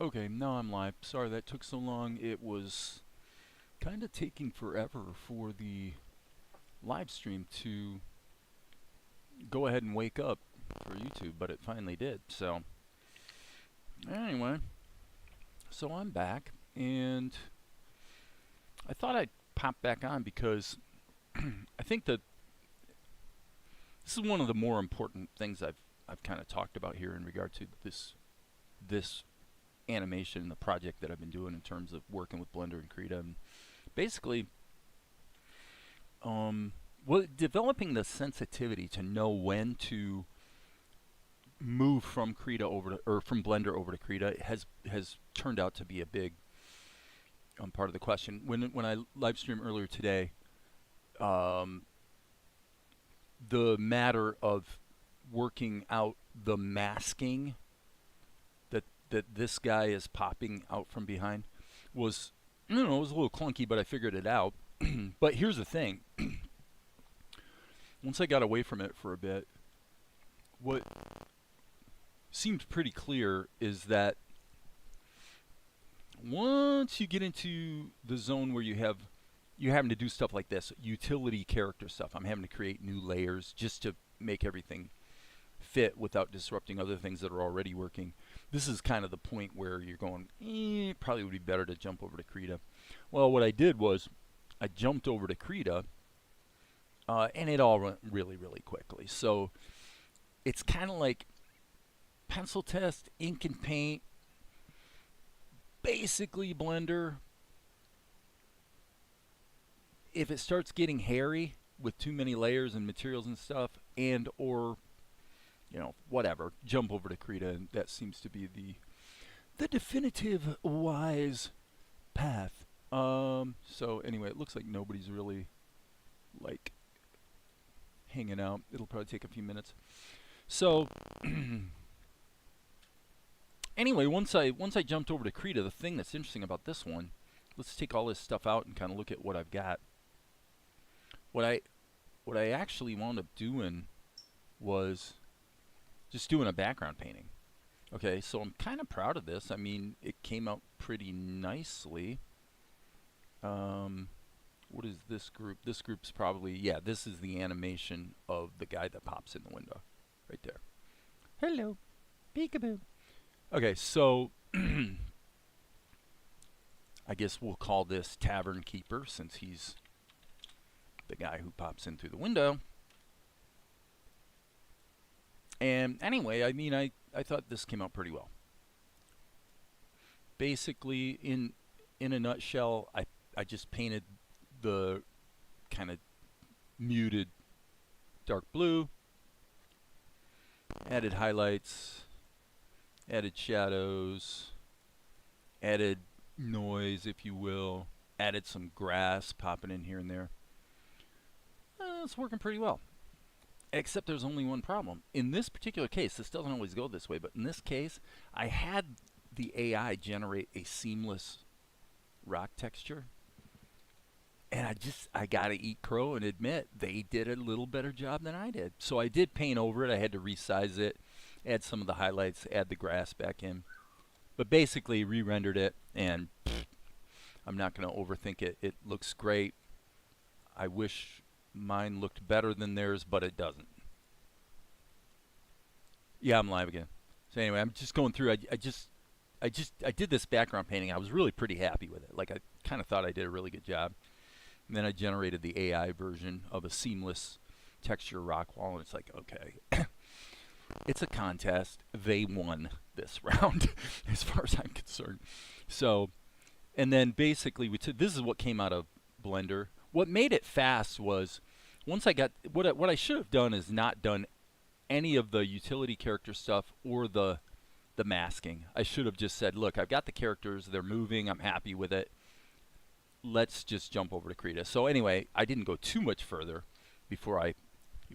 Okay, now I'm live. Sorry that took so long. It was kind of taking forever for the live stream to go ahead and wake up for YouTube, but it finally did. So, anyway, so I'm back, and I thought I'd pop back on because I think that this is one of the more important things I've kind of talked about here in regard to this animation and the project that I've been doing in terms of working with Blender and Krita. And basically, developing the sensitivity to know when to move from Krita over to, or from Blender over to Krita has turned out to be a big part of the question. When I live streamed earlier today, the matter of working out the masking that this guy is popping out from behind was, it was a little clunky, but I figured it out. But here's the thing. Once I got away from it for a bit, what seemed pretty clear is that once you get into the zone where you're having to do stuff like this, utility character stuff, I'm having to create new layers just to make everything fit without disrupting other things that are already working. This is kind of the point where you're going, probably would be better to jump over to Krita. Well, what I did was I jumped over to Krita, and it all went really, really quickly. So it's kind of like pencil test, ink and paint, basically Blender. If it starts getting hairy with too many layers and materials and stuff, and or whatever, jump over to Krita, and that seems to be the definitive wise path. So anyway, it looks like nobody's really like hanging out. It'll probably take a few minutes. So anyway, once I jumped over to Krita, the thing that's interesting about this one, let's take all this stuff out and kind of look at what I've got. What I actually wound up doing was just doing a background painting. Okay, so I'm kind of proud of this. I mean, it came out pretty nicely. What is this group? This group's probably, yeah, this is the animation of the guy that pops in the window. Right there. Hello. Peekaboo. Okay, so I guess we'll call this Tavern Keeper since he's the guy who pops in through the window. And anyway, I mean, I thought this came out pretty well. Basically, in a nutshell, I just painted the kind of muted dark blue, added highlights, added shadows, added noise, if you will, added some grass popping in here and there. It's working pretty well. Except there's only one problem. In this particular case, this doesn't always go this way, but in this case, I had the AI generate a seamless rock texture. And I gotta eat crow and admit, they did a little better job than I did. So I did paint over it. I had to resize it, add some of the highlights, add the grass back in. But basically re-rendered it, and I'm not gonna overthink it. It looks great. I wish mine looked better than theirs, but it doesn't. Yeah, I'm live again. So anyway, I'm just going through. I did this background painting. I was really pretty happy with it. Like, I kind of thought I did a really good job. And then I generated the AI version of a seamless texture rock wall, and it's like, okay, it's a contest. They won this round, as far as I'm concerned. So, and then basically, this is what came out of Blender. What made it fast was, once I got, what I should have done is not done any of the utility character stuff or the masking. I should have just said, look, I've got the characters, they're moving, I'm happy with it. Let's just jump over to Krita. So anyway, I didn't go too much further before I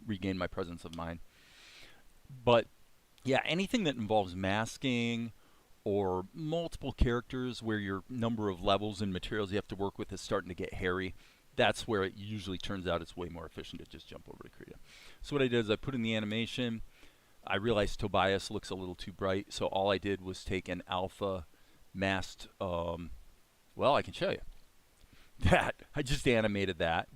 regained my presence of mind. But yeah, anything that involves masking or multiple characters where your number of levels and materials you have to work with is starting to get hairy, that's where it usually turns out it's way more efficient to just jump over to Krita. So what I did is I put in the animation. I realized Tobias looks a little too bright, so all I did was take an alpha masked, well, I can show you. That, I just animated that.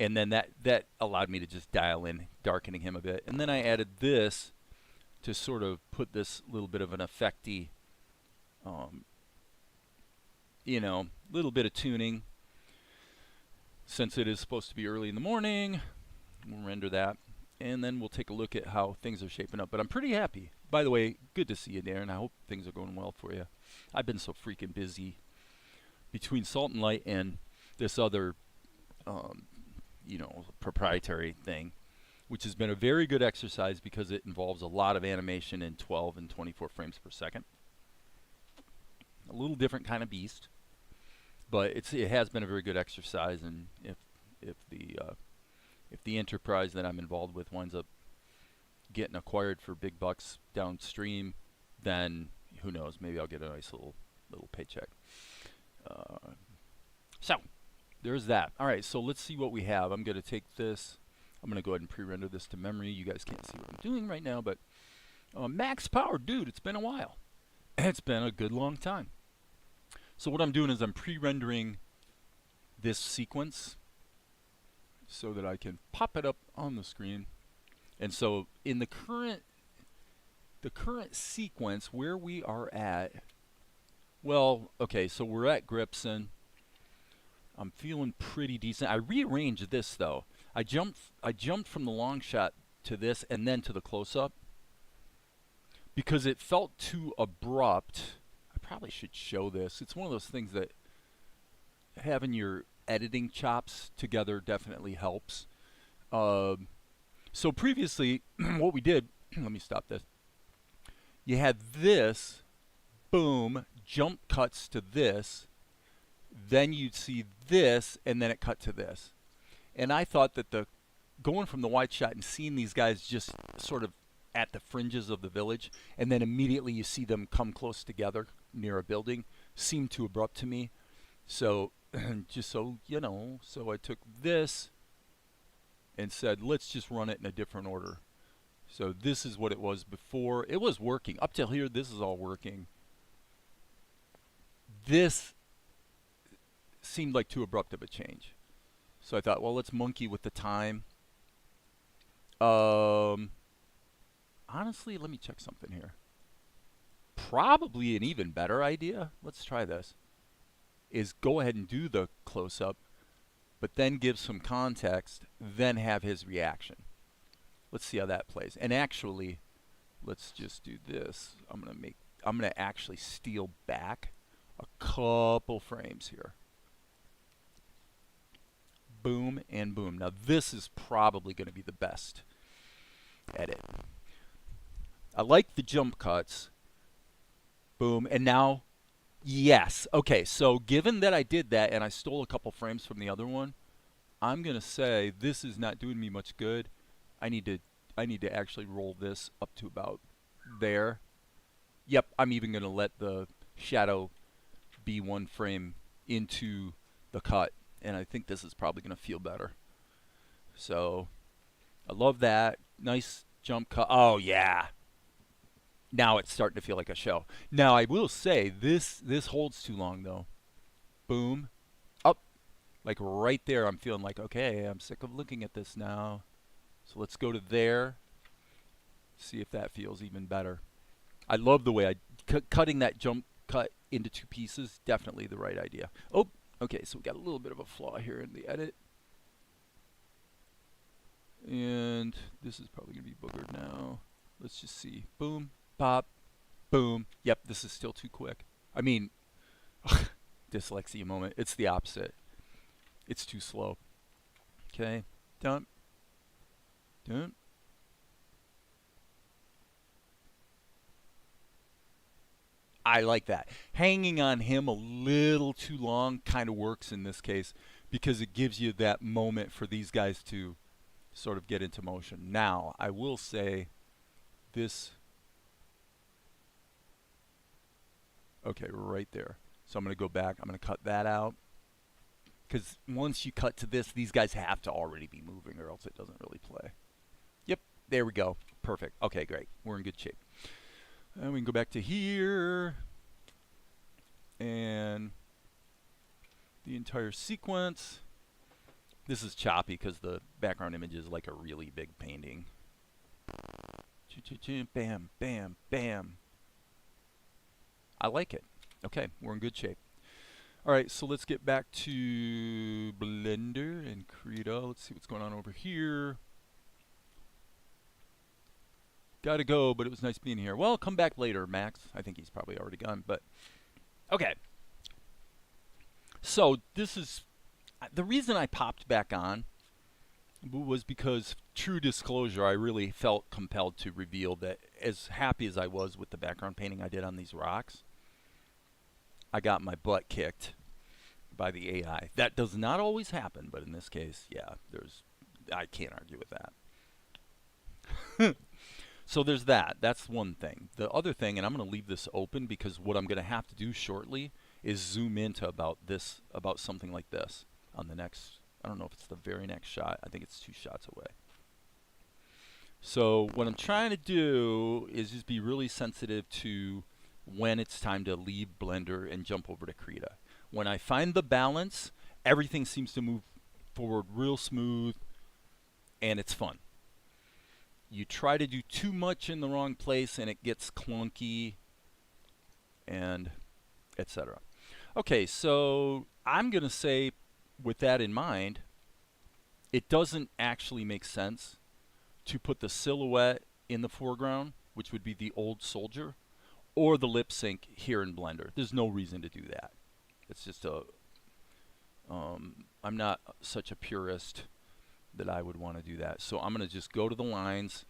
And then that allowed me to just dial in darkening him a bit. And then I added this to sort of put this little bit of an effecty, you know, little bit of tuning. Since it is supposed to be early in the morning, we'll render that. And then we'll take a look at how things are shaping up. But I'm pretty happy. By the way, good to see you, Darren. I hope things are going well for you. I've been so freaking busy between Salt and Light and this other, you know, proprietary thing, which has been a very good exercise because it involves a lot of animation in 12 and 24 frames per second. A little different kind of beast, but it has been a very good exercise. And if the enterprise that I'm involved with winds up getting acquired for big bucks downstream, then who knows? Maybe I'll get a nice little paycheck. So there's that. All right, so let's see what we have. I'm going to take this. I'm going to go ahead and pre-render this to memory. You guys can't see what I'm doing right now, but max power, dude. It's been a while. It's been a good long time. So what I'm doing is I'm pre-rendering this sequence so that I can pop it up on the screen. And so in the current sequence where we are at, well, okay, so we're at Gripson. I'm feeling pretty decent. I rearranged this though. I jumped from the long shot to this and then to the close-up because it felt too abrupt. I probably should show this. It's one of those things that having your editing chops together definitely helps. So previously, what we did, let me stop this. You had this, boom, jump cuts to this, then you'd see this, and then it cut to this. And I thought that going from the wide shot and seeing these guys just sort of at the fringes of the village, and then immediately you see them come close together near a building, seemed too abrupt to me. So, just so you know, so I took this and said, let's just run it in a different order. So this is what it was before. It was working. Up till here, this is all working. This seemed like too abrupt of a change. So I thought, well, let's monkey with the time. Honestly, let me check something here. Probably an even better idea, let's try this, is go ahead and do the close-up, but then give some context, then have his reaction. Let's see how that plays. And actually, let's just do this. I'm gonna actually steal back a couple frames here. Boom and boom. Now this is probably going to be the best edit. I like the jump cuts. Boom. And now, yes. Okay, so given that I did that and I stole a couple frames from the other one, I'm going to say this is not doing me much good. I need to actually roll this up to about there. Yep, I'm even going to let the shadow be one frame into the cut. And I think this is probably going to feel better. So, I love that. Nice jump cut. Oh, yeah. Now it's starting to feel like a show. Now, I will say, this holds too long, though. Boom. Up. Like right there, I'm feeling like, okay, I'm sick of looking at this now. So let's go to there. See if that feels even better. I love the way cutting that jump cut into two pieces. Definitely the right idea. Oh, okay, so we got a little bit of a flaw here in the edit. And this is probably going to be boogered now. Let's just see. Boom, pop, boom. Yep, this is still too quick. I mean, dyslexia moment. It's the opposite. It's too slow. Okay, done. Done. I like that. Hanging on him a little too long kind of works in this case because it gives you that moment for these guys to sort of get into motion. Now, I will say this. Okay, right there. So I'm going to go back. I'm going to cut that out. Because once you cut to this, these guys have to already be moving or else it doesn't really play. Yep, there we go. Perfect. Okay, great. We're in good shape. And we can go back to here and the entire sequence. This is choppy because the background image is like a really big painting. Bam, bam, bam. I like it. Okay, we're in good shape. All right, so let's get back to Blender and Krita. Let's see what's going on over here. Gotta go, but it was nice being here. Well, come back later, Max. I think he's probably already gone, but okay. So this is the reason I popped back on was because, true disclosure, I really felt compelled to reveal that as happy as I was with the background painting I did on these rocks, I got my butt kicked by the AI. That does not always happen, but in this case, yeah, I can't argue with that. So there's that. That's one thing. The other thing, and I'm going to leave this open because what I'm going to have to do shortly is zoom into about something like this on the next, I don't know if it's the very next shot. I think it's 2 shots away. So what I'm trying to do is just be really sensitive to when it's time to leave Blender and jump over to Krita. When I find the balance, everything seems to move forward real smooth, and it's fun. You try to do too much in the wrong place, and it gets clunky, and etc. Okay, so I'm going to say, with that in mind, it doesn't actually make sense to put the silhouette in the foreground, which would be the old soldier, or the lip sync here in Blender. There's no reason to do that. It's just I'm not such a purist that I would want to do that. So I'm going to just go to the lines,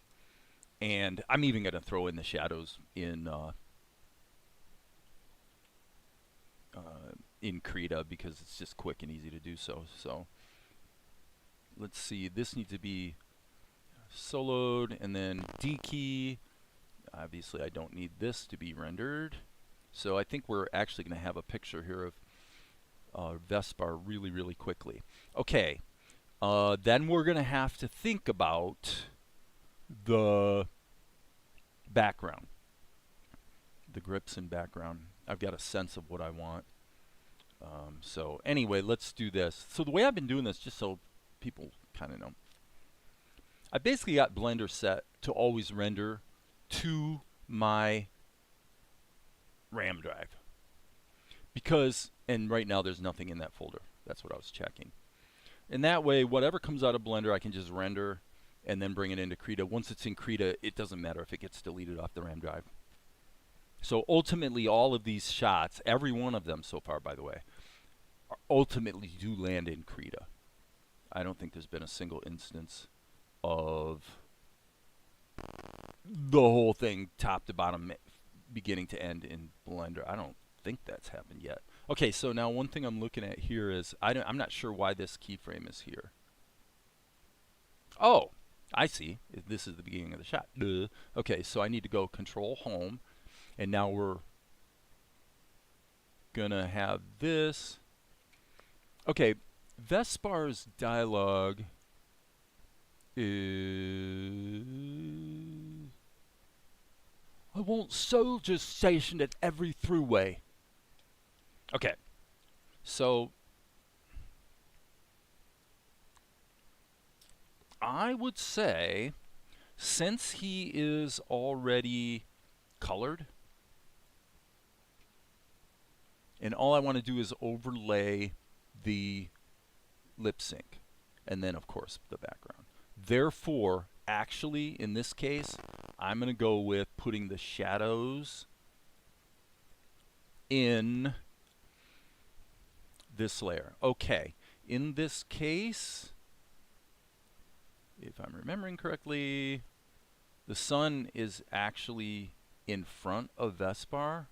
and I'm even going to throw in the shadows in Krita because it's just quick and easy to do so. So let's see. This needs to be soloed, and then D key. Obviously, I don't need this to be rendered. So I think we're actually going to have a picture here of Vespar really, really quickly. Okay. Then we're going to have to think about the background. The grips and background. I've got a sense of what I want. So anyway, let's do this. So the way I've been doing this, just so people kind of know, I basically got Blender set to always render to my RAM drive. Because, and right now there's nothing in that folder. That's what I was checking. And that way, whatever comes out of Blender, I can just render and then bring it into Krita. Once it's in Krita, it doesn't matter if it gets deleted off the RAM drive. So ultimately, all of these shots, every one of them so far, by the way, ultimately do land in Krita. I don't think there's been a single instance of the whole thing top to bottom, beginning to end in Blender. I don't think that's happened yet. Okay, so now one thing I'm looking at here is I'm not sure why this keyframe is here. Oh, I see. This is the beginning of the shot. Duh. Okay, so I need to go Control Home, and now we're gonna have this. Okay, Vespar's dialogue is, I want soldiers stationed at every throughway. Okay, so I would say, since he is already colored, and all I want to do is overlay the lip sync, and then of course the background. Therefore, actually in this case, I'm going to go with putting the shadows in this layer. Okay, in this case, if I'm remembering correctly, the sun is actually in front of Vespar.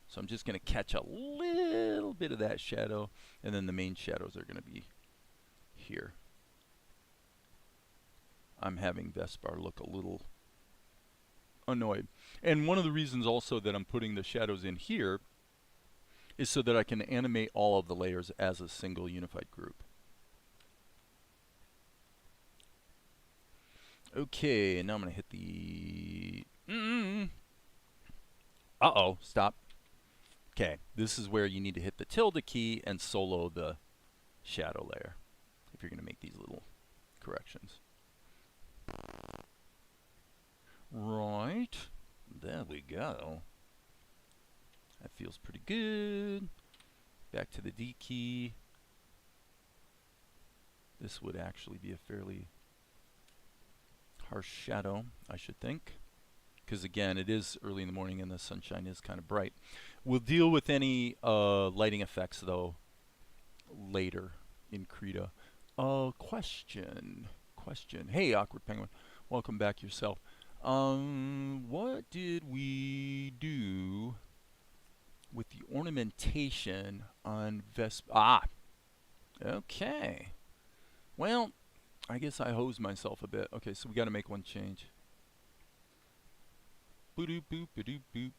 So I'm just going to catch a little bit of that shadow, and then the main shadows are going to be here. I'm having Vespar look a little annoyed. And one of the reasons also that I'm putting the shadows in here is so that I can animate all of the layers as a single unified group. Okay, now I'm going to hit the Uh-oh, stop. Okay, this is where you need to hit the tilde key and solo the shadow layer if you're going to make these little corrections. Right. There we go. That feels pretty good. Back to the D key. This would actually be a fairly harsh shadow, I should think. Because again, it is early in the morning and the sunshine is kind of bright. We'll deal with any lighting effects, though, later in Krita. Question. Hey, Awkward Penguin. Welcome back yourself. What did we do with the ornamentation on okay. Well, I guess I hosed myself a bit. Okay, so we got to make one change. Boop, boop, boop, boop,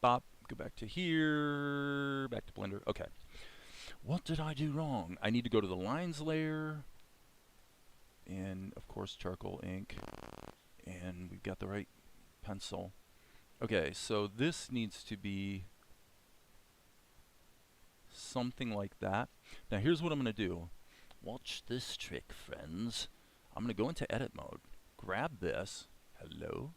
bop. Go back to here. Back to Blender. Okay. What did I do wrong? I need to go to the lines layer. And, of course, charcoal ink. And we've got the right pencil. Okay, so this needs to be something like that. Now, here's what I'm going to do. Watch this trick, friends. I'm going to go into edit mode. Grab this. Hello.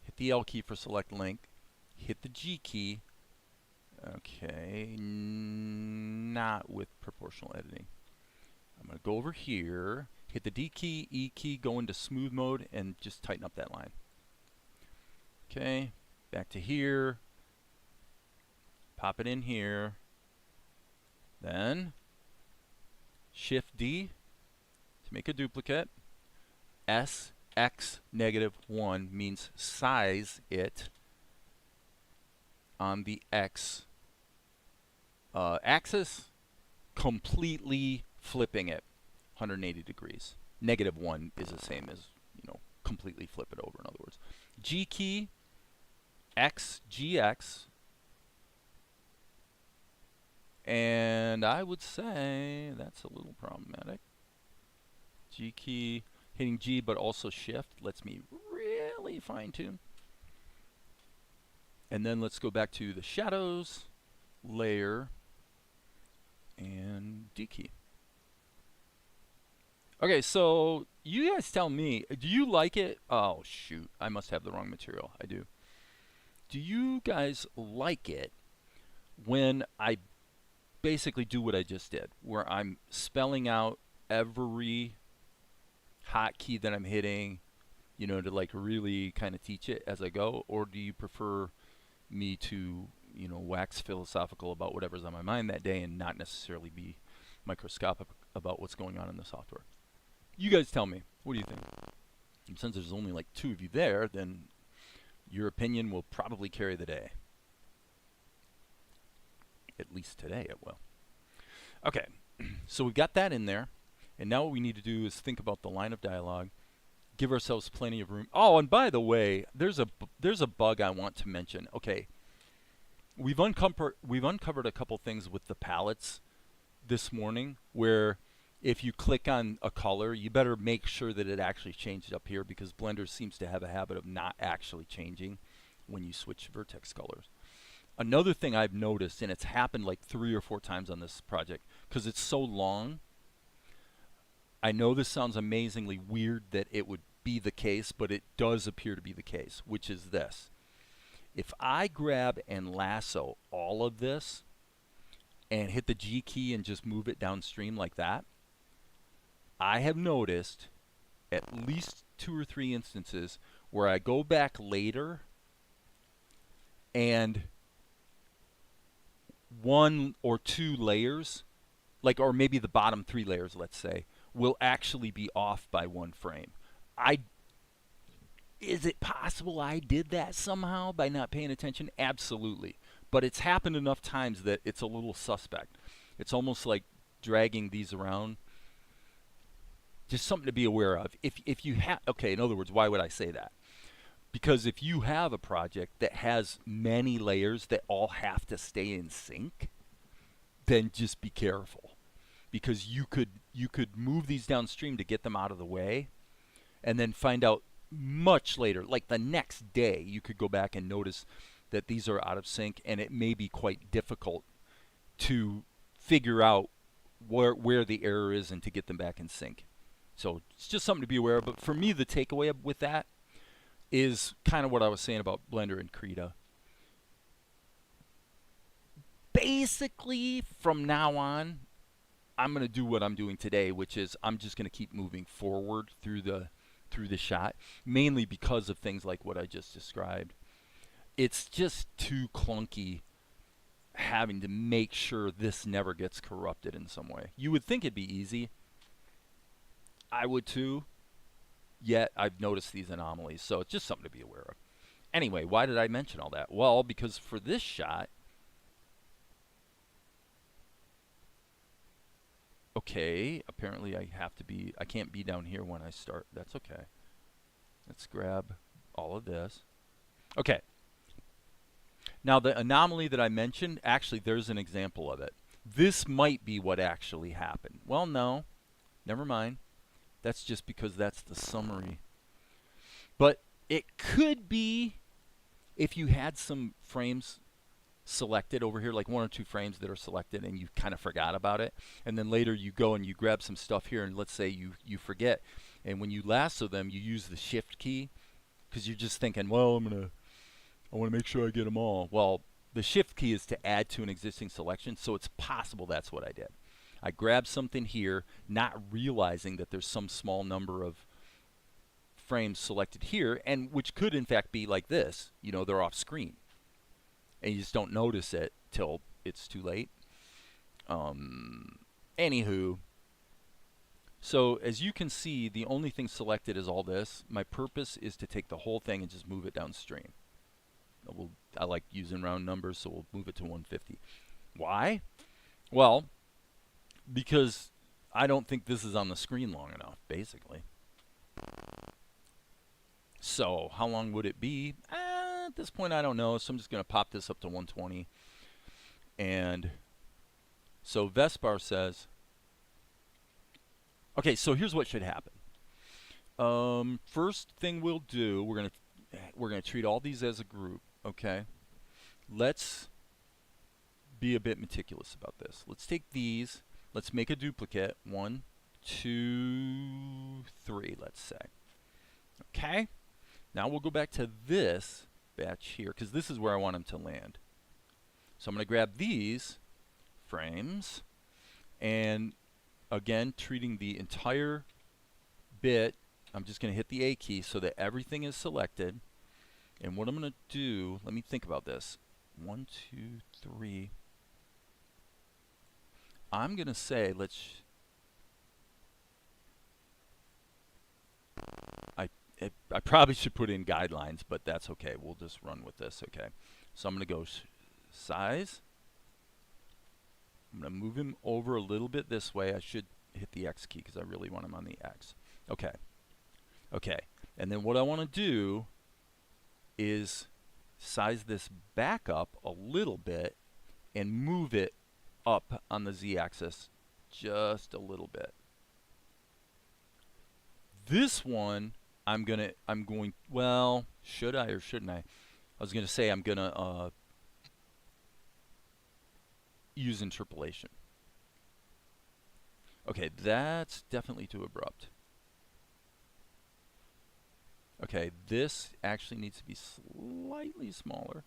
Hit the L key for select link. Hit the G key. Okay, not with proportional editing. I'm going to go over here, hit the D key, E key, go into smooth mode, and just tighten up that line. Okay, back to here. Pop it in here. Then, Shift D to make a duplicate. S, X, -1 means size it on the X axis, completely flipping it 180 degrees. -1 is the same as, completely flip it over, in other words. G key, X, GX, and I would say that's a little problematic. G key, hitting G but also Shift lets me really fine tune. And then let's go back to the shadows, layer, and D key. Okay, so you guys tell me, do you like it? Oh, shoot, I must have the wrong material. I do. Do you guys like it when I basically do what I just did, where I'm spelling out every hotkey that I'm hitting, to like really kind of teach it as I go? Or do you prefer me to, wax philosophical about whatever's on my mind that day and not necessarily be microscopic about what's going on in the software? You guys tell me. What do you think? And since there's only like 2 of you there, then your opinion will probably carry the day. At least today it will. Okay, so we've got that in there. And now what we need to do is think about the line of dialogue, give ourselves plenty of room. Oh, and by the way, there's a bug I want to mention. Okay, we've uncovered a couple things with the palettes this morning, where if you click on a color, you better make sure that it actually changed up here, because Blender seems to have a habit of not actually changing when you switch vertex colors. Another thing I've noticed, and it's happened like 3 or 4 times on this project, because it's so long. I know this sounds amazingly weird that it would be the case, but it does appear to be the case, which is this. If I grab and lasso all of this and hit the G key and just move it downstream like that, I have noticed at least 2 or 3 instances where I go back later and 1 or 2 layers, or maybe the bottom 3 layers, let's say, will actually be off by 1 frame. Is it possible I did that somehow by not paying attention? Absolutely. But it's happened enough times that it's a little suspect. It's almost like dragging these around. Just something to be aware of. If you have, okay, in other words, why would I say that? Because if you have a project that has many layers that all have to stay in sync, then just be careful. Because you could move these downstream to get them out of the way, and then find out much later, like the next day, you could go back and notice that these are out of sync, and it may be quite difficult to figure out where the error is and to get them back in sync. So it's just something to be aware of. But for me, the takeaway with that is kind of what I was saying about Blender and Krita. Basically, from now on, I'm going to do what I'm doing today, which is I'm just going to keep moving forward through the shot, mainly because of things like what I just described. It's just too clunky having to make sure this never gets corrupted in some way. You would think it'd be easy. I would too. Yet I've noticed these anomalies, so it's just something to be aware of. Anyway, why did I mention all that? Well, because for this shot, okay, apparently I can't be down here when I start. That's okay. Let's grab all of this. Okay. Now the anomaly that I mentioned, actually there's an example of it. This might be what actually happened. Well, no, never mind. That's just because that's the summary. But it could be if you had some frames selected over here, like 1 or 2 frames that are selected, and you kind of forgot about it, and then later you go and you grab some stuff here, and let's say you forget, and when you lasso them, you use the shift key because you're just thinking, well, I want to make sure I get them all. Well, the shift key is to add to an existing selection, so it's possible that's what I did. I grabbed something here, not realizing that there's some small number of frames selected here, and which could in fact be like this. You know, they're off screen, and you just don't notice it till it's too late. Anywho, so as you can see, the only thing selected is all this. My purpose is to take the whole thing and just move it downstream. I like using round numbers, so we'll move it to 150. Why? Well, because I don't think this is on the screen long enough, basically. So how long would it be? At this point, I don't know, so I'm just going to pop this up to 120. And so Vespar says, okay, so here's what should happen. First thing we'll do, we're gonna treat all these as a group. Okay, let's be a bit meticulous about this. Let's take these. Let's make a duplicate. 1, 2, 3. Let's say. Okay. Now we'll go back to this batch here because this is where I want them to land. So I'm going to grab these frames, and again, treating the entire bit, I'm just going to hit the A key so that everything is selected. And what I'm going to do, let me think about this. 1, 2, 3. I'm going to say, I probably should put in guidelines, but that's okay. We'll just run with this, okay? So I'm going to go size. I'm going to move him over a little bit this way. I should hit the X key because I really want him on the X. Okay. Okay. And then what I want to do is size this back up a little bit and move it up on the Z-axis just a little bit. This one, well, should I or shouldn't I? I was going to say I'm going to use interpolation. Okay, that's definitely too abrupt. Okay, this actually needs to be slightly smaller.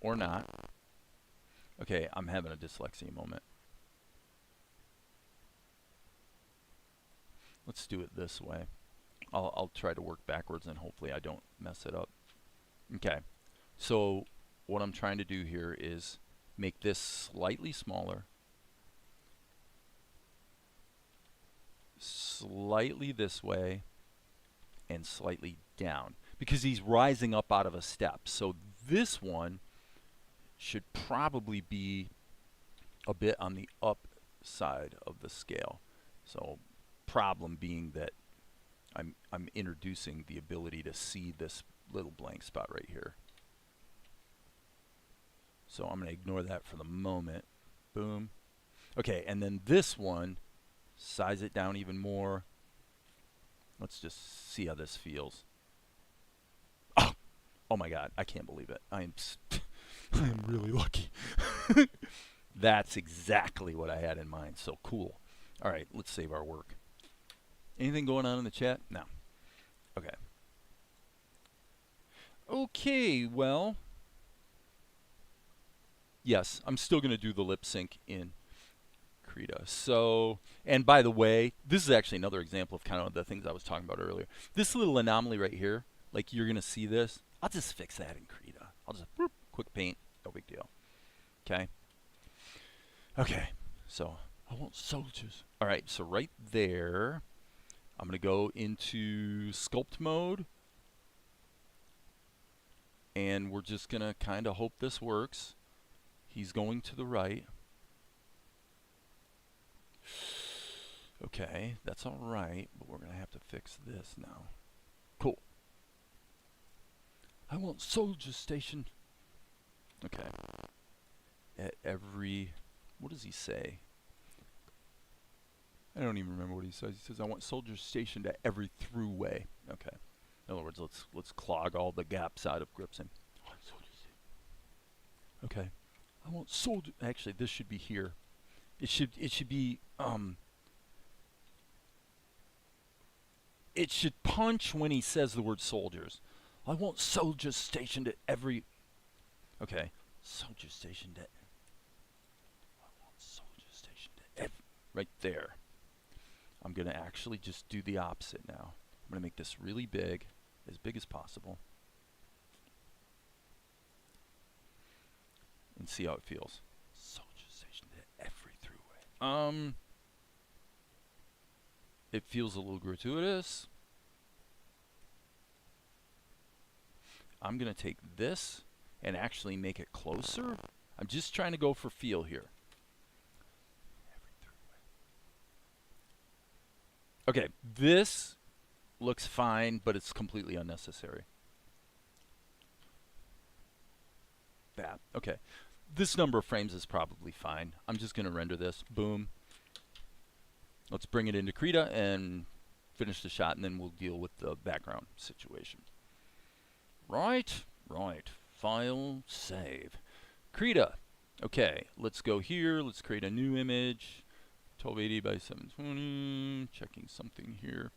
Or not. Okay, I'm having a dyslexia moment. Let's do it this way. I'll try to work backwards and hopefully I don't mess it up. Okay, so what I'm trying to do here is make this slightly smaller, slightly this way, and slightly down, because he's rising up out of a step. So this one should probably be a bit on the up side of the scale. So problem being that I'm introducing the ability to see this little blank spot right here. So I'm going to ignore that for the moment. Boom. Okay, and then this one, size it down even more. Let's just see how this feels. Oh my God, I can't believe it. I am really lucky. That's exactly what I had in mind. So cool. All right, let's save our work. Anything going on in the chat? No. Okay. Okay, well, yes, I'm still going to do the lip sync in Krita. So, and by the way, this is actually another example of kind of the things I was talking about earlier. This little anomaly right here, like you're going to see this. I'll just fix that in Krita. I'll just whoop, quick paint, no big deal. Okay. Okay, so I want soldiers. All right, so right there, I'm going to go into sculpt mode. And we're just going to kind of hope this works. He's going to the right. Okay, that's all right, but we're going to have to fix this now. Cool. I want soldiers stationed. Okay. At every... What does he say? I don't even remember what he says. He says, I want soldiers stationed at every throughway. Okay. In other words, let's clog all the gaps out of Gripson. Okay. I want soldiers... Actually, this should be here. It should be... It should punch when he says the word soldiers. I want soldiers stationed at every... Okay. Soldiers stationed at... I want soldiers stationed at every... Right there. I'm going to actually just do the opposite now. I'm going to make this really big as possible. And see how it feels. Soldiers stationed at every throughway. It feels a little gratuitous. I'm going to take this and actually make it closer. I'm just trying to go for feel here. Okay, this looks fine, but it's completely unnecessary. Bad. Okay. This number of frames is probably fine. I'm just going to render this. Boom. Let's bring it into Krita and finish the shot, and then we'll deal with the background situation. Right. File, save. Krita. Okay, let's go here. Let's create a new image. 1280 by 720. Checking something here.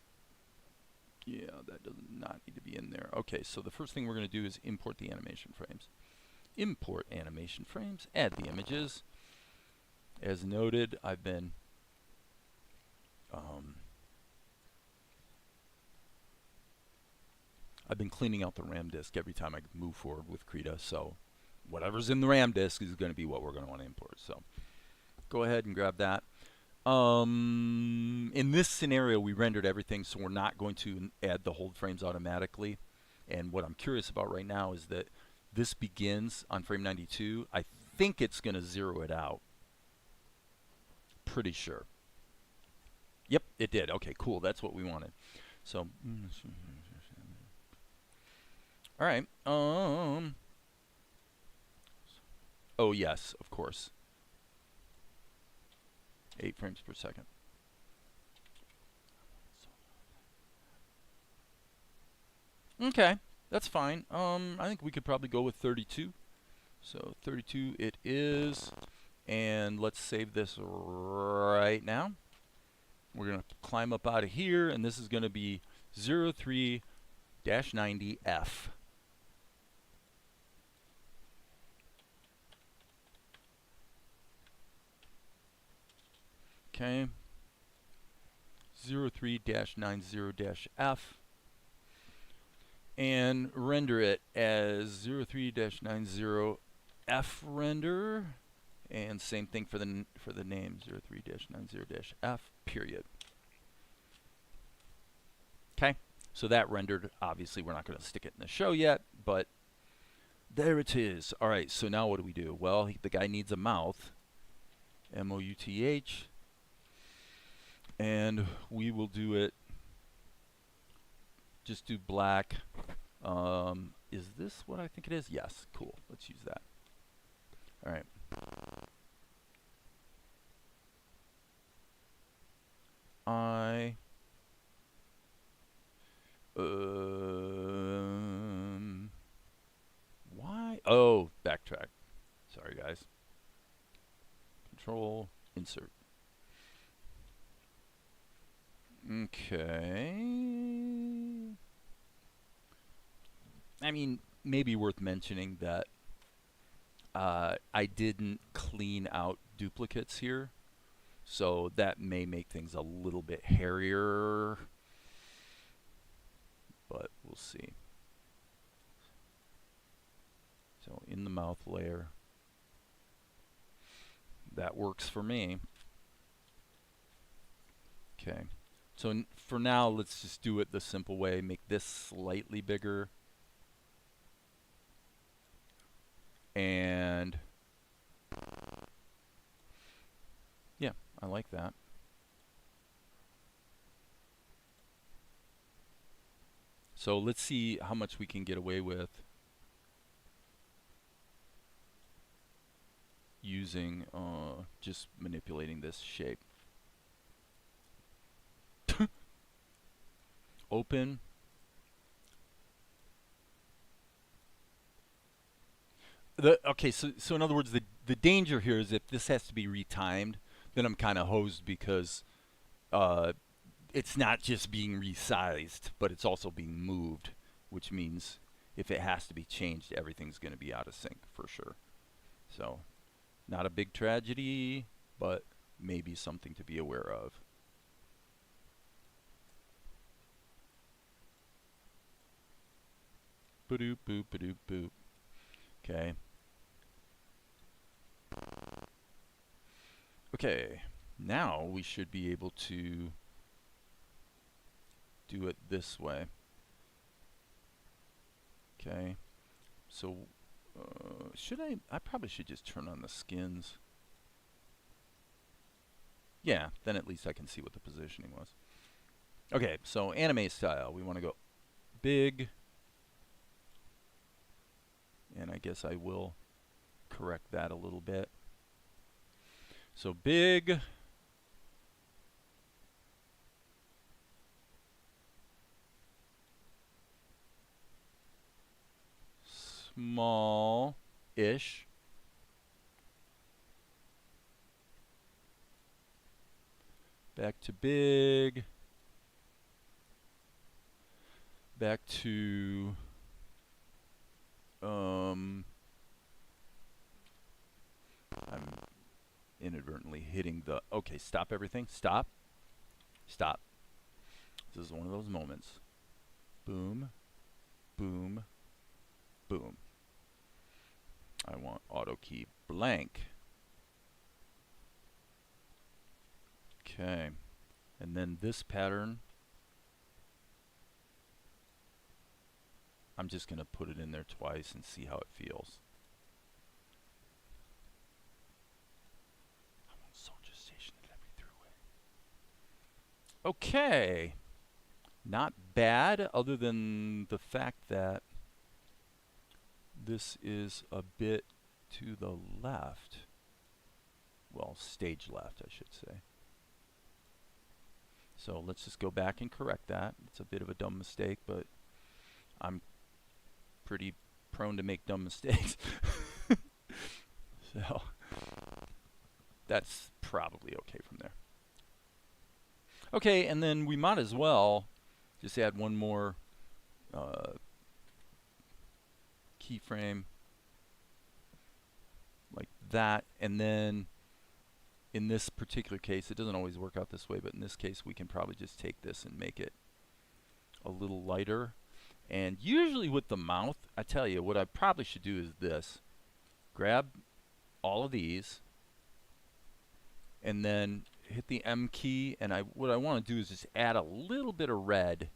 Yeah, that does not need to be in there. Okay, so the first thing we're going to do is import the animation frames. Import animation frames. Add the images. As noted, I've been cleaning out the RAM disk every time I move forward with Krita, so whatever's in the RAM disk is going to be what we're going to want to import. So go ahead and grab that. In this scenario, we rendered everything, so we're not going to add the hold frames automatically. And what I'm curious about right now is that this begins on frame 92. I think it's going to zero it out. Pretty sure. Yep, it did. Okay, cool. That's what we wanted. So, all right. Oh, yes, of course. 8 frames per second. Okay, that's fine. I think we could probably go with 32. So 32 it is. And let's save this right now. We're going to climb up out of here, and this is going to be 03-90F. Okay. 03-90-F. And render it as 03-90F render. And same thing for the name, 03-90-F, period. Okay, so that rendered. Obviously, we're not going to stick it in the show yet, but there it is. All right, so now what do? Well, the guy needs a mouth, M-O-U-T-H, and we will do it, just do black. Is this what I think it is? Yes, cool. Let's use that. backtrack. Sorry, guys. Control, insert. Okay. I mean, maybe worth mentioning that I didn't clean out duplicates here, so that may make things a little bit hairier, but we'll see. So in the mouth layer, that works for me. Okay, so for now, let's just do it the simple way. Make this slightly bigger. And yeah, I like that. So let's see how much we can get away with using just manipulating this shape. Open. Okay, so in other words, the danger here is if this has to be retimed, then I'm kind of hosed because it's not just being resized, but it's also being moved, which means if it has to be changed, everything's going to be out of sync for sure. So not a big tragedy, but maybe something to be aware of. Ba-doop, boop, ba-doop, boop. Okay. Okay, now we should be able to do it this way. Okay, so should I probably should just turn on the skins. Yeah, then at least I can see what the positioning was. Okay, so anime style, we want to go big, and I guess I will correct that a little bit. So big, small-ish, back to big, back to I'm inadvertently hitting the, okay, stop everything, stop, stop. This is one of those moments. Boom, boom, boom. I want auto key blank. Okay, and then this pattern, I'm just going to put it in there twice and see how it feels. I want soldier stationed at every throughway. Okay, not bad, other than the fact that this is a bit to the left. Well, stage left, I should say. So let's just go back and correct that. It's a bit of a dumb mistake, but I'm pretty prone to make dumb mistakes. So that's probably okay from there. Okay, and then we might as well just add one more keyframe like that, and then in this particular case, it doesn't always work out this way, but in this case we can probably just take this and make it a little lighter. And usually with the mouth, I tell you, what I probably should do is this. Grab all of these and then hit the M key, and what I want to do is just add a little bit of red.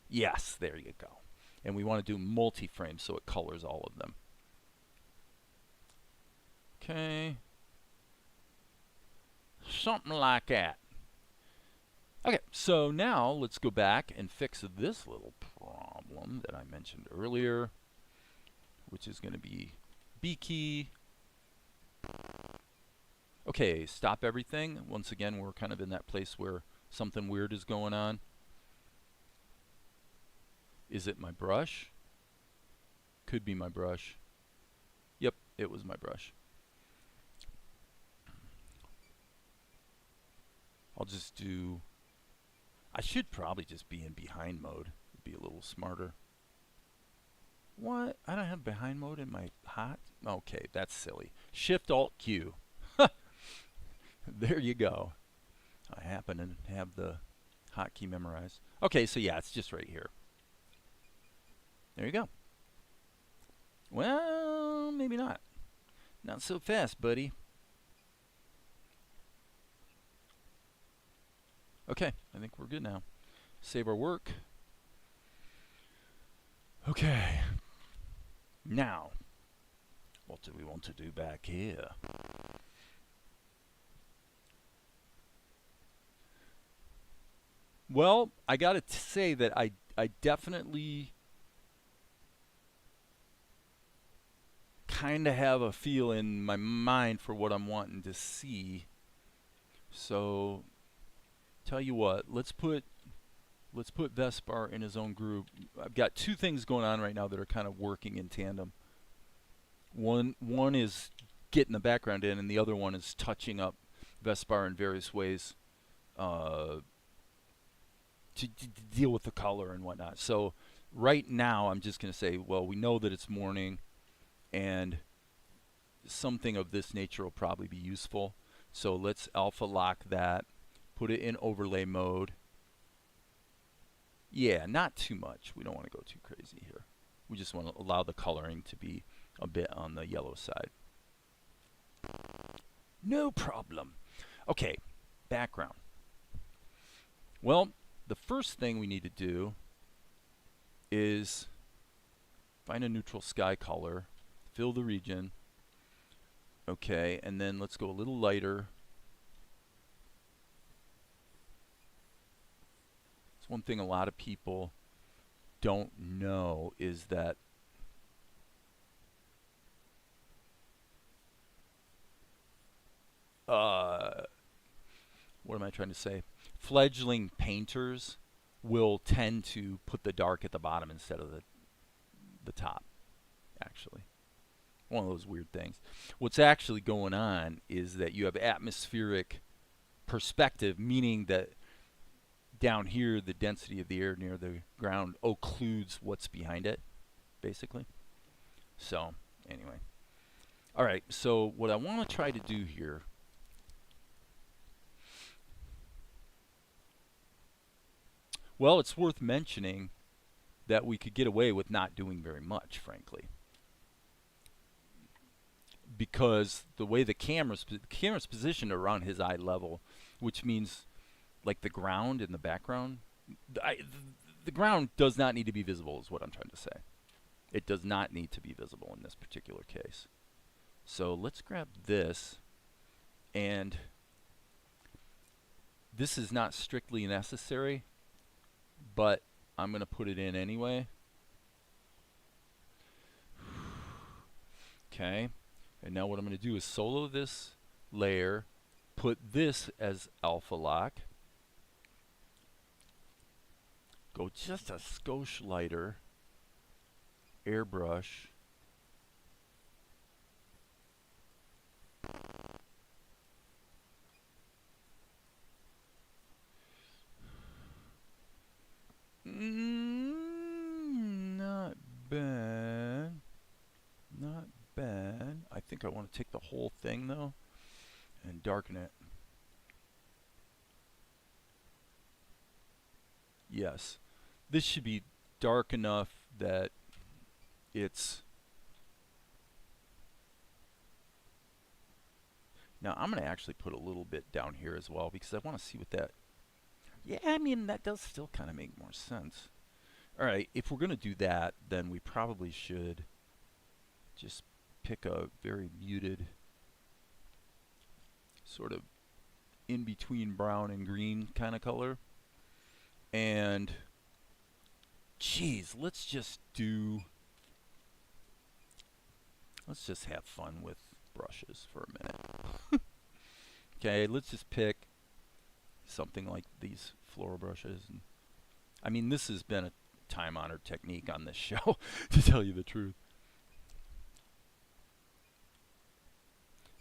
Yes, there you go. And we want to do multi-frame so it colors all of them. Okay. Something like that. Okay, so now let's go back and fix this little problem that I mentioned earlier, which is going to be B key. Okay, stop everything. Once again, we're kind of in that place where something weird is going on. Is it my brush? Could be my brush. Yep, it was my brush. I'll just do, I should probably just be in behind mode. It'd be a little smarter. What? I don't have behind mode in my hot? Okay, that's silly. Shift Alt Q. There you go. I happen to have the hotkey memorized. Okay, so yeah, it's just right here. There you go. Well, maybe not. Not so fast, buddy. Okay, I think we're good now. Save our work. Okay. Now, what do we want to do back here? Well, I gotta say that I definitely kind of have a feel in my mind for what I'm wanting to see. So, tell you what, let's put Vespar in his own group. I've got two things going on right now that are kind of working in tandem. One is getting the background in, and the other one is touching up Vespar in various ways to deal with the color and whatnot. So right now, I'm just going to say, well, we know that it's morning, and something of this nature will probably be useful. So let's alpha lock that, put it in overlay mode. Yeah, not too much. We don't want to go too crazy here. We just want to allow the coloring to be a bit on the yellow side. No problem. Okay, background. Well, the first thing we need to do is find a neutral sky color, fill the region. Okay, and then let's go a little lighter. It's one thing a lot of people don't know is that what am I trying to say? Fledgling painters will tend to put the dark at the bottom instead of the top, actually. One of those weird things. What's actually going on is that you have atmospheric perspective, meaning that down here the density of the air near the ground occludes what's behind it, basically. So, anyway. Alright, so what I want to try to do here well, it's worth mentioning that we could get away with not doing very much, frankly. Because the way the camera's positioned around his eye level, which means like the ground in the background, the ground does not need to be visible is what I'm trying to say. It does not need to be visible in this particular case. So let's grab this, and this is not strictly necessary, but I'm going to put it in anyway. Okay, and now what I'm going to do is solo this layer, put this as alpha lock, go just a skosh lighter, airbrush, not bad. Not bad. I think I want to take the whole thing though and darken it. Yes. This should be dark enough that it's... Now I'm going to actually put a little bit down here as well because I want to see what that... Yeah, I mean, that does still kind of make more sense. Alright, if we're going to do that, then we probably should just pick a very muted, sort of in between brown and green kind of color. And, geez, let's just have fun with brushes for a minute. Okay, let's just pick something like these floral brushes. And I mean, this has been a time-honored technique on this show, to tell you the truth.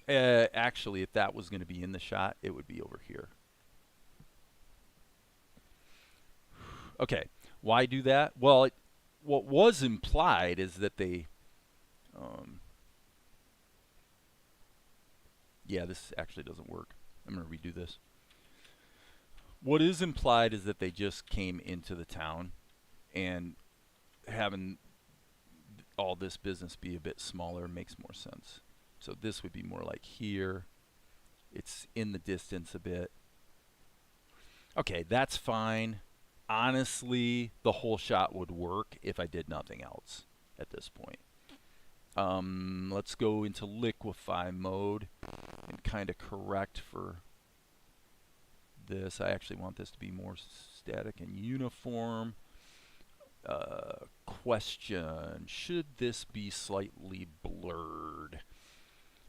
Actually, if that was going to be in the shot, it would be over here. Okay, why do that? Well, what was implied is that they, um, yeah, this actually doesn't work. I'm going to redo this. What is implied is that they just came into the town, and having all this business be a bit smaller makes more sense. So this would be more like here. It's in the distance a bit. Okay, that's fine. Honestly, the whole shot would work if I did nothing else at this point. Let's go into liquefy mode and kind of correct for this. I actually want this to be more static and uniform. Question, should this be slightly blurred?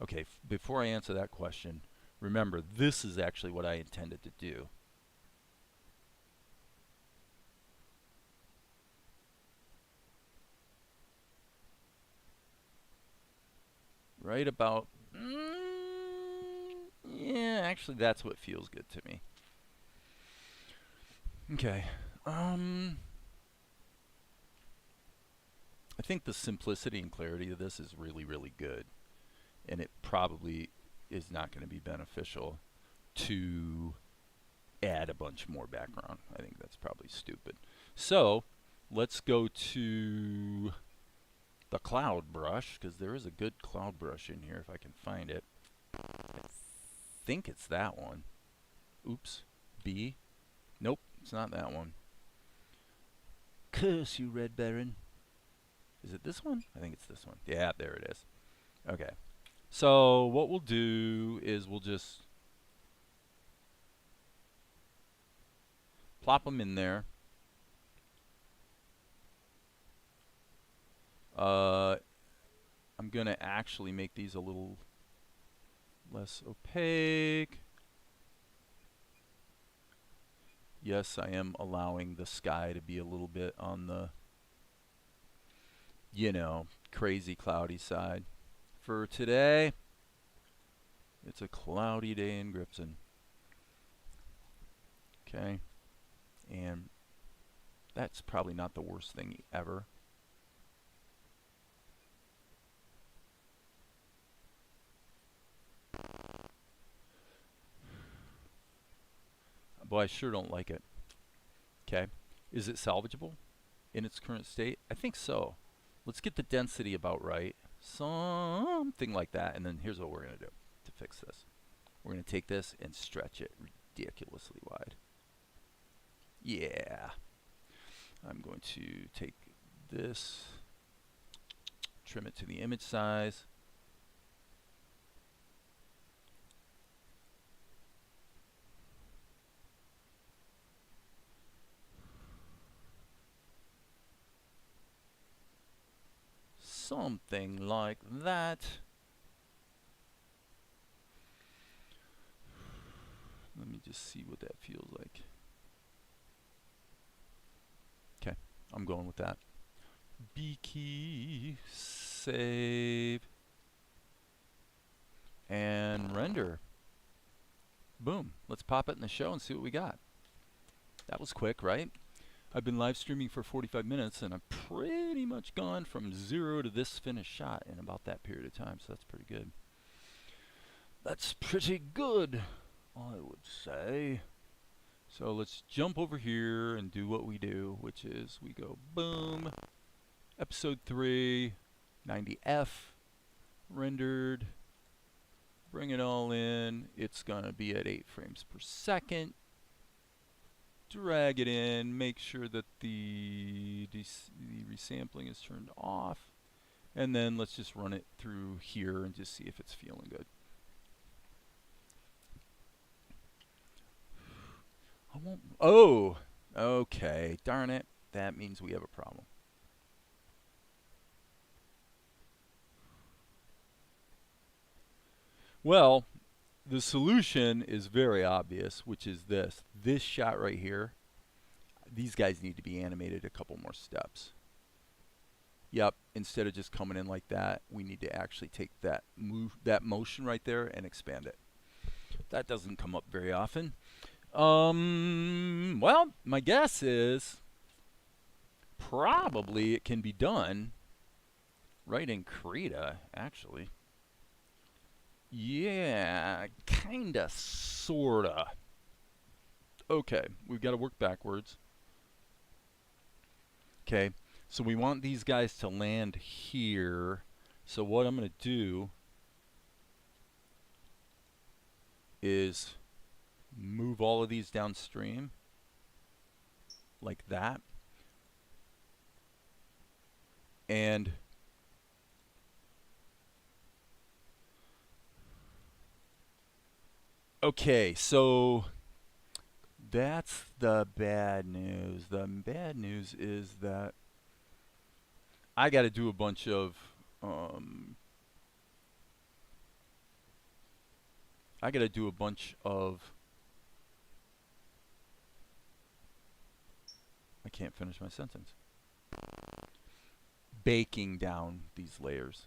Okay, before I answer that question, remember this is actually what I intended to do. Right about, yeah, actually that's what feels good to me. Okay, I think the simplicity and clarity of this is really, really good. And it probably is not going to be beneficial to add a bunch more background. I think that's probably stupid. So let's go to the cloud brush, because there is a good cloud brush in here if I can find it. I think it's that one. Oops. B. Nope, it's not that one. Curse you, Red Baron. Is it this one? I think it's this one. Yeah, there it is. Okay. So what we'll do is we'll just plop them in there. I'm going to actually make these a little less opaque. Yes, I am allowing the sky to be a little bit on the, you know, crazy cloudy side. For today, it's a cloudy day in Gripson. Okay. And that's probably not the worst thing ever. Boy, I sure don't like it. Okay. Is it salvageable in its current state? I think so. Let's get the density about right. Something like that. And then here's what we're going to do to fix this. We're going to take this and stretch it ridiculously wide. Yeah. I'm going to take this, trim it to the image size. Something like that. Let me just see what that feels like. Okay, I'm going with that. B key, save, and render. Boom. Let's pop it in the show and see what we got. That was quick, right? I've been live streaming for 45 minutes and I've pretty much gone from 0 to this finished shot in about that period of time, so that's pretty good. That's pretty good, I would say. So let's jump over here and do what we do, which is we go boom, episode 3, 90F, rendered, bring it all in. It's gonna be at 8 frames per second. Drag it in, make sure that the resampling is turned off, and then let's just run it through here and just see if it's feeling good. I won't. Oh, okay. Darn it. That means we have a problem. Well, the solution is very obvious, which is this. This shot right here, these guys need to be animated a couple more steps. Yep, instead of just coming in like that, we need to actually take that motion right there and expand it. That doesn't come up very often. Well, my guess is probably it can be done right in Krita, actually. Yeah, kinda, sorta. Okay, we've got to work backwards. Okay, so we want these guys to land here. So what I'm going to do is move all of these downstream like that. And okay, so that's the bad news. The bad news is that I got to do a bunch of I can't finish my sentence. Baking down these layers.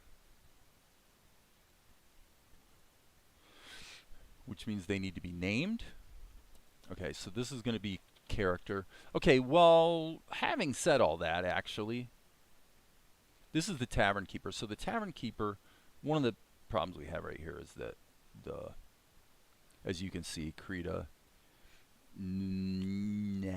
Which means they need to be named. Okay, so this is going to be character. Okay, well, having said all that, actually, this is the tavern keeper. So the tavern keeper, one of the problems we have right here is that as you can see, Krita never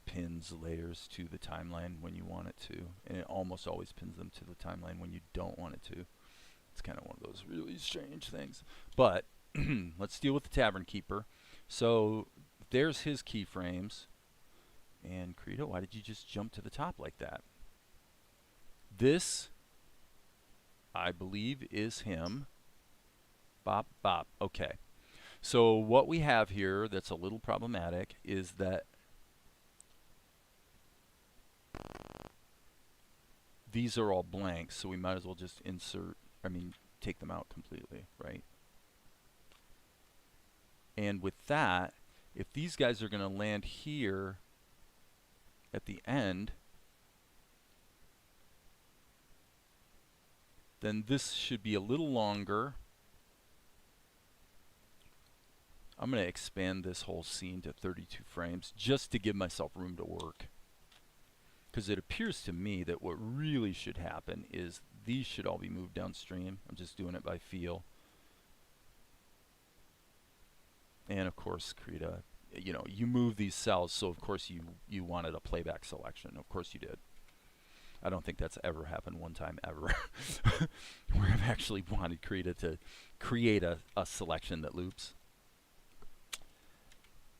pins layers to the timeline when you want it to, and it almost always pins them to the timeline when you don't want it to. It's kind of one of those really strange things. But let's deal with the tavern keeper. So there's his keyframes. And Krita, why did you just jump to the top like that? This, I believe, is him. Bop, bop. Okay. So what we have here that's a little problematic is that these are all blanks, so we might as well just take them out completely, right? And with that, if these guys are going to land here at the end, then this should be a little longer. I'm going to expand this whole scene to 32 frames just to give myself room to work. Because it appears to me that what really should happen is these should all be moved downstream. I'm just doing it by feel. And of course, Krita, you move these cells, so of course you wanted a playback selection. Of course you did. I don't think that's ever happened one time ever where I've actually wanted Krita to create a selection that loops.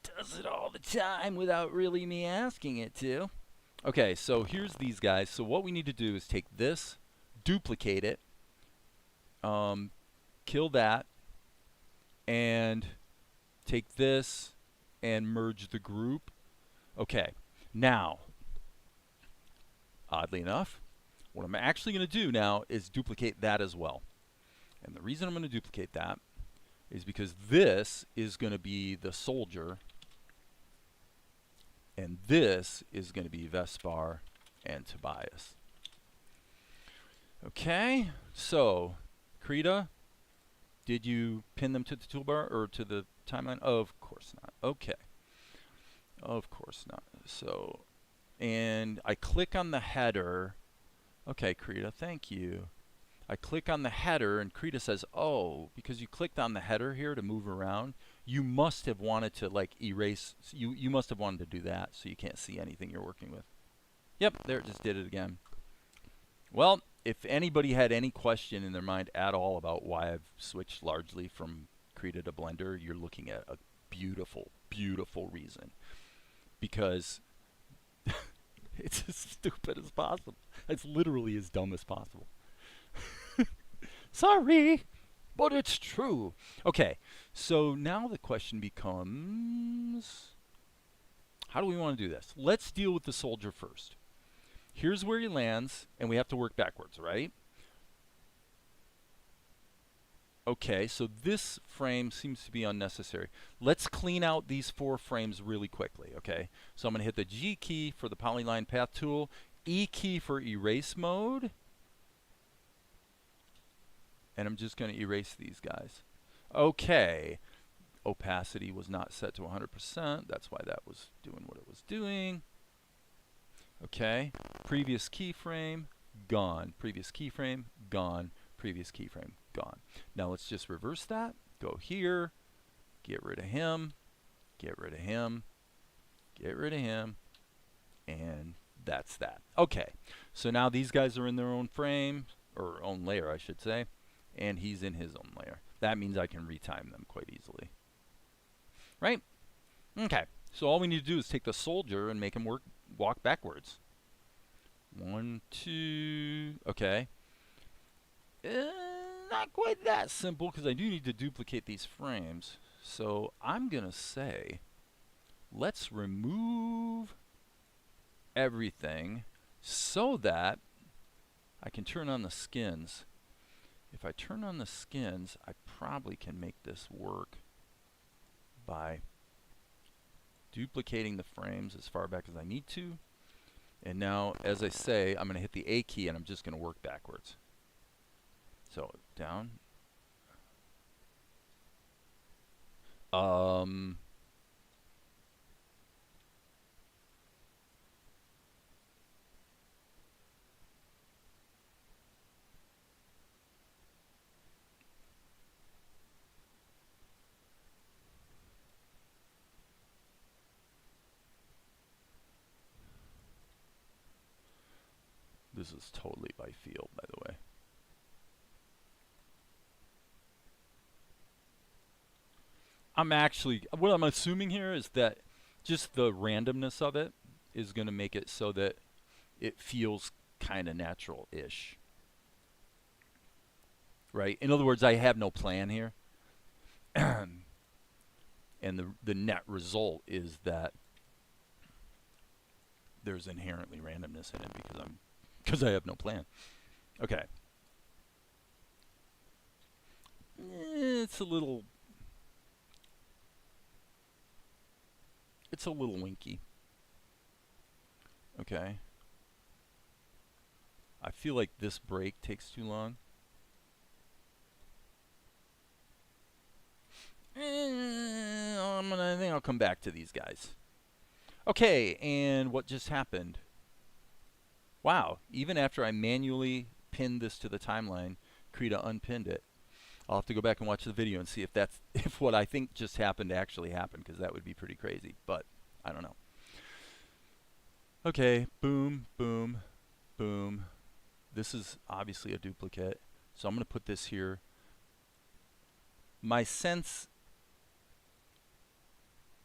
Does it all the time without really me asking it to. Okay, so here's these guys. So what we need to do is take this, duplicate it, kill that, and take this and merge the group. Okay, now, oddly enough, what I'm actually going to do now is duplicate that as well. And the reason I'm going to duplicate that is because this is going to be the soldier, and this is going to be Vespar and Tobias. Okay, so Krita, did you pin them to the toolbar or to the timeline? Of course not. Okay. Of course not. So, and I click on the header. Okay, Krita, thank you. I click on the header and Krita says, oh, because you clicked on the header here to move around, you must have wanted to like erase, you must have wanted to do that so you can't see anything you're working with. Yep, there it just did it again. Well, if anybody had any question in their mind at all about why I've switched largely from Krita to Blender, you're looking at a beautiful, beautiful reason. Because it's as stupid as possible. It's literally as dumb as possible. Sorry, but it's true. Okay, so now the question becomes, how do we want to do this? Let's deal with the soldier first. Here's where he lands, and we have to work backwards, right? Okay, so this frame seems to be unnecessary. Let's clean out these 4 frames really quickly, okay? So I'm going to hit the G key for the polyline path tool, E key for erase mode. And I'm just going to erase these guys. Okay. Opacity was not set to 100%. That's why that was doing what it was doing. Okay. Previous keyframe, gone. Previous keyframe, gone. Previous keyframe, gone. Now let's just reverse that. Go here. Get rid of him. Get rid of him. Get rid of him. And that's that. Okay. So now these guys are in their own frame, or own layer, I should say. And he's in his own layer. That means I can retime them quite easily. Right? Okay. So all we need to do is take the soldier and make him walk backwards. 1, 2. Okay. Not quite that simple because I do need to duplicate these frames. So I'm going to say, let's remove everything so that I can turn on the skins. If I turn on the skins, I probably can make this work by duplicating the frames as far back as I need to. And now, as I say, I'm going to hit the A key and I'm just going to work backwards. So, down. This is totally by feel, by the way. What I'm assuming here is that just the randomness of it is going to make it so that it feels kind of natural-ish. Right? In other words, I have no plan here. And the net result is that there's inherently randomness in it because I have no plan. Okay. It's a little winky. Okay. I feel like this break takes too long. I think I'll come back to these guys. Okay, and what just happened? Wow, even after I manually pinned this to the timeline, Krita unpinned it. I'll have to go back and watch the video and see if what I think just happened actually happened, because that would be pretty crazy, but I don't know. Okay, boom, boom, boom. This is obviously a duplicate, so I'm going to put this here. My sense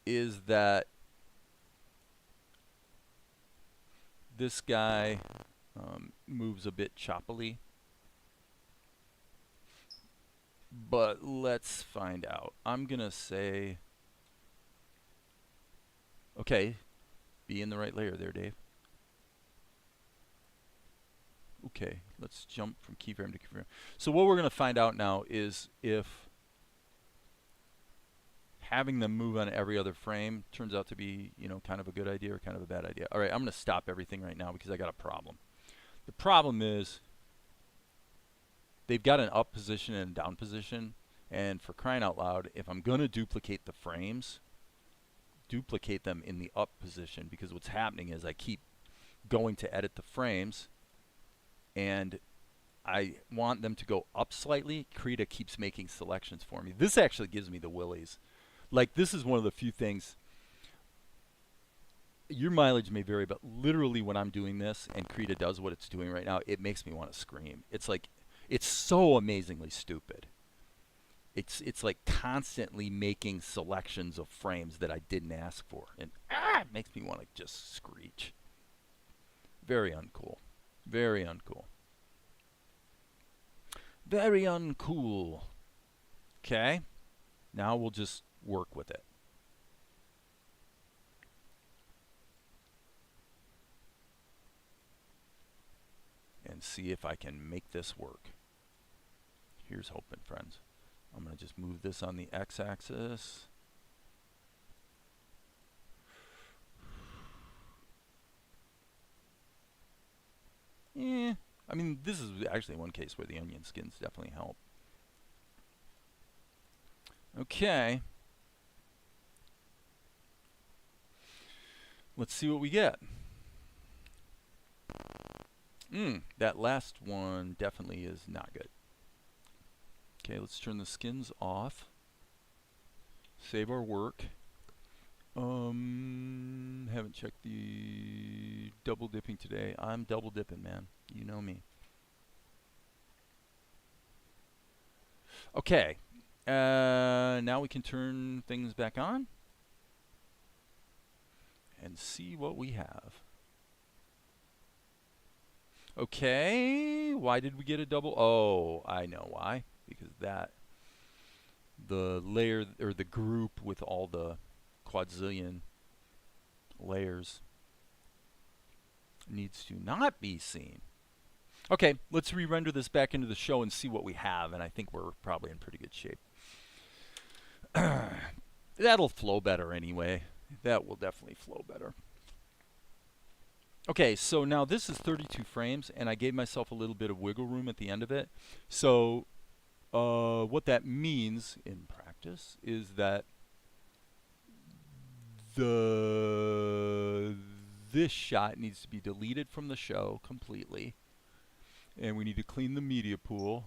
is that this guy moves a bit choppily. But let's find out. I'm going to say, okay, be in the right layer there, Dave. Okay, let's jump from keyframe to keyframe. So what we're going to find out now is if having them move on every other frame turns out to be, kind of a good idea or kind of a bad idea. All right, I'm going to stop everything right now because I got a problem. The problem is they've got an up position and a down position, and for crying out loud, if I'm going to duplicate the frames, duplicate them in the up position, because what's happening is I keep going to edit the frames, and I want them to go up slightly. Krita keeps making selections for me. This actually gives me the willies. Like, this is one of the few things, your mileage may vary, but literally when I'm doing this and Krita does what it's doing right now, it makes me want to scream. It's like, it's so amazingly stupid. It's like constantly making selections of frames that I didn't ask for. And it makes me want to just screech. Very uncool. Very uncool. Very uncool. Okay. Now we'll just work with it. And see if I can make this work. Here's hoping, friends. I'm going to just move this on the x-axis. I mean, this is actually one case where the onion skins definitely help. Okay. Let's see what we get. That last one definitely is not good. Okay, let's turn the skins off. Save our work. Haven't checked the double dipping today. I'm double dipping, man. You know me. Okay. Now we can turn things back on and see what we have. Okay, why did we get a double? Oh, I know why. Because the layer, or the group with all the quadzillion layers needs to not be seen. Okay, let's re-render this back into the show and see what we have, and I think we're probably in pretty good shape. That'll flow better anyway. That will definitely flow better. Okay, so now this is 32 frames, and I gave myself a little bit of wiggle room at the end of it. So what that means in practice is that this shot needs to be deleted from the show completely, and we need to clean the media pool.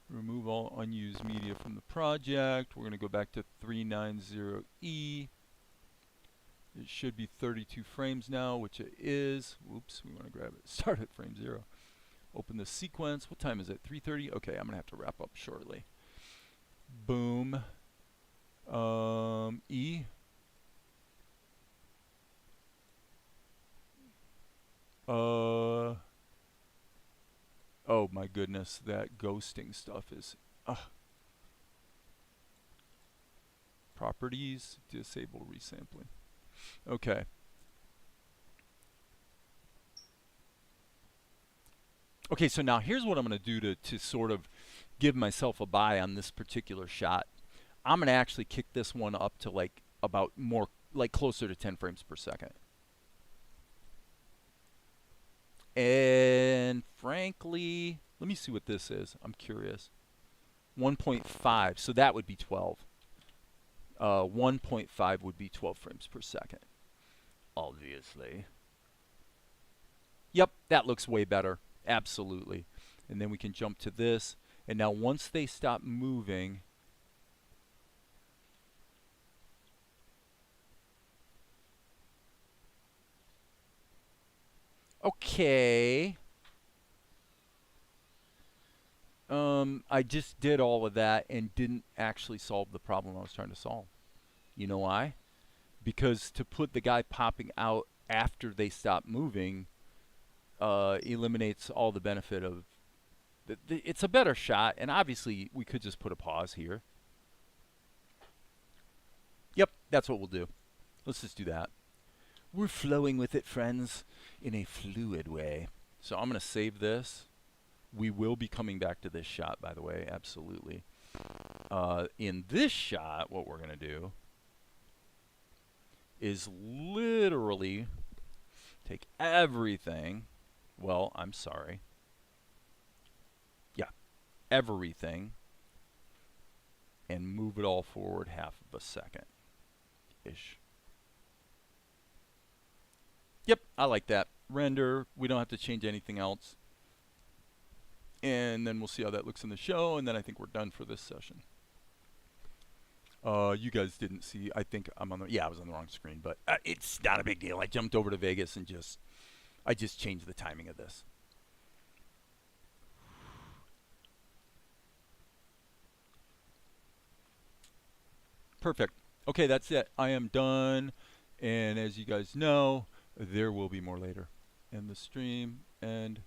Remove all unused media from the project. We're going to go back to 390E. It should be 32 frames now, which it is. Whoops, we want to grab it. Start at frame 0. Open the sequence. What time is it? 3:30? Okay, I'm going to have to wrap up shortly. Boom. E. Oh my goodness, that ghosting stuff is... Properties, disable resampling. Okay. Okay, so now here's what I'm going to do to sort of give myself a buy on this particular shot. I'm going to actually kick this one up to like about more, like closer to 10 frames per second. And frankly, let me see what this is. I'm curious. 1.5, so that would be 12. 1.5 would be 12 frames per second, obviously. Yep, that looks way better. Absolutely. And then we can jump to this. And now once they stop moving, okay. I just did all of that and didn't actually solve the problem I was trying to solve. You know why? Because to put the guy popping out after they stop moving eliminates all the benefit of... it's a better shot, and obviously we could just put a pause here. Yep, that's what we'll do. Let's just do that. We're flowing with it, friends, in a fluid way. So I'm going to save this. We will be coming back to this shot, by the way, absolutely. In this shot, what we're going to do is literally take everything. Well, I'm sorry. Yeah, everything, and move it all forward half of a second-ish. Yep, I like that. Render, we don't have to change anything else. And then we'll see how that looks in the show, and then I think we're done for this session. You guys didn't see, I think I'm on the... yeah, I was on the wrong screen, but it's not a big deal. I jumped over to Vegas and I just changed the timing of this. Perfect. Okay, that's it. I am done. And as you guys know, there will be more later. End the stream and